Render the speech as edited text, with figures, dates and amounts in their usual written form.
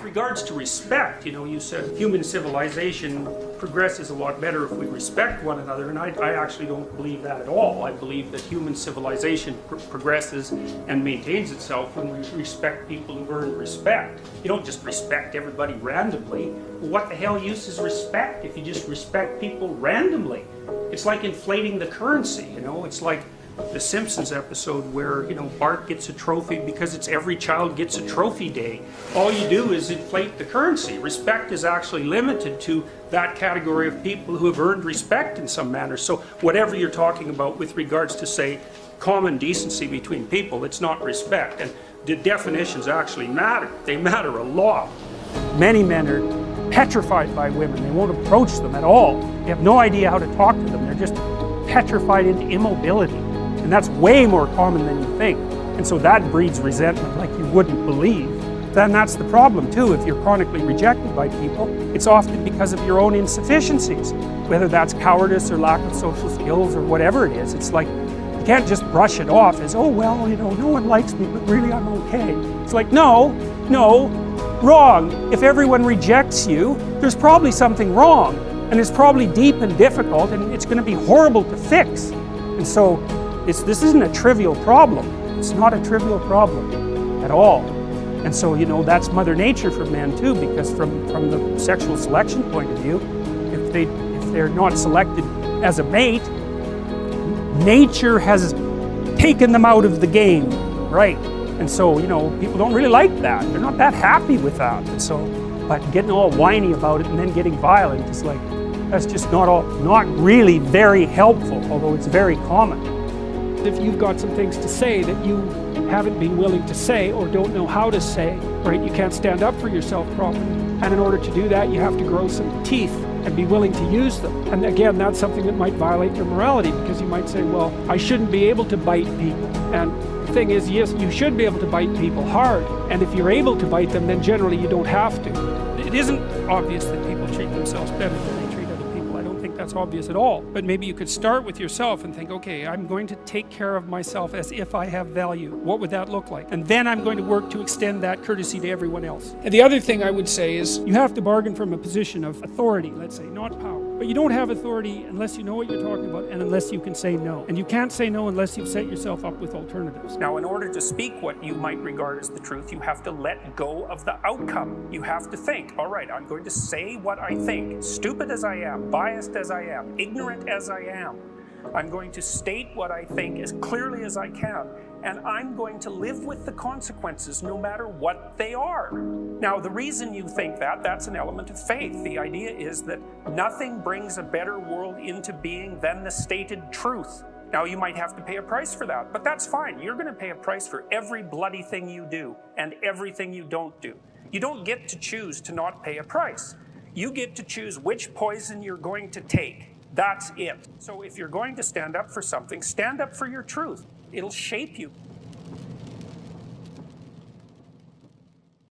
regards to respect, you said human civilization progresses a lot better if we respect one another, and I actually don't believe that at all. I believe that human civilization progresses and maintains itself when we respect people who've earned respect. You don't just respect everybody randomly. Well, what the hell use is respect if you just respect people randomly? It's like inflating the currency, It's like the Simpsons episode where, Bart gets a trophy because it's every child gets a trophy day. All you do is inflate the currency. Respect is actually limited to that category of people who have earned respect in some manner. So whatever you're talking about with regards to, say, common decency between people, it's not respect. And the definitions actually matter. They matter a lot. Many men are petrified by women. They won't approach them at all. They have no idea how to talk to them. They're just petrified into immobility. And that's way more common than you think. And so that breeds resentment like you wouldn't believe. Then that's the problem too. If you're chronically rejected by people, it's often because of your own insufficiencies. Whether that's cowardice or lack of social skills or whatever it is. It's like, you can't just brush it off as, oh well, no one likes me, but really I'm okay. It's like, no, wrong. If everyone rejects you, there's probably something wrong. And it's probably deep and difficult, and it's going to be horrible to fix. And so, this isn't a trivial problem. It's not a trivial problem at all. And so, that's Mother Nature for men too, because from the sexual selection point of view, if they're not selected as a mate, nature has taken them out of the game, right? And so, people don't really like that. They're not that happy with that. And so, but getting all whiny about it and then getting violent is like, that's just not really very helpful, although it's very common. If you've got some things to say that you haven't been willing to say or don't know how to say, right, you can't stand up for yourself properly. And in order to do that, you have to grow some teeth and be willing to use them. And again, that's something that might violate your morality, because you might say, well, I shouldn't be able to bite people. And the thing is, yes, you should be able to bite people hard. And if you're able to bite them, then generally you don't have to. It isn't obvious that people treat themselves better than they treat other people. I don't think that's obvious at all. But maybe you could start with yourself and think, okay, I'm going to take care of myself as if I have value. What would that look like? And then I'm going to work to extend that courtesy to everyone else. And the other thing I would say is, you have to bargain from a position of authority, let's say, not power. But you don't have authority unless you know what you're talking about and unless you can say no. And you can't say no unless you've set yourself up with alternatives. Now, in order to speak what you might regard as the truth, you have to let go of the outcome. You have to think, all right, I'm going to say what I think, stupid as I am, biased as I am, ignorant as I am. I'm going to state what I think as clearly as I can, and I'm going to live with the consequences no matter what they are. Now, the reason you think that's an element of faith. The idea is that nothing brings a better world into being than the stated truth. Now, you might have to pay a price for that, but that's fine. You're going to pay a price for every bloody thing you do and everything you don't do. You don't get to choose to not pay a price. You get to choose which poison you're going to take. That's it. So if you're going to stand up for something, stand up for your truth. It'll shape you.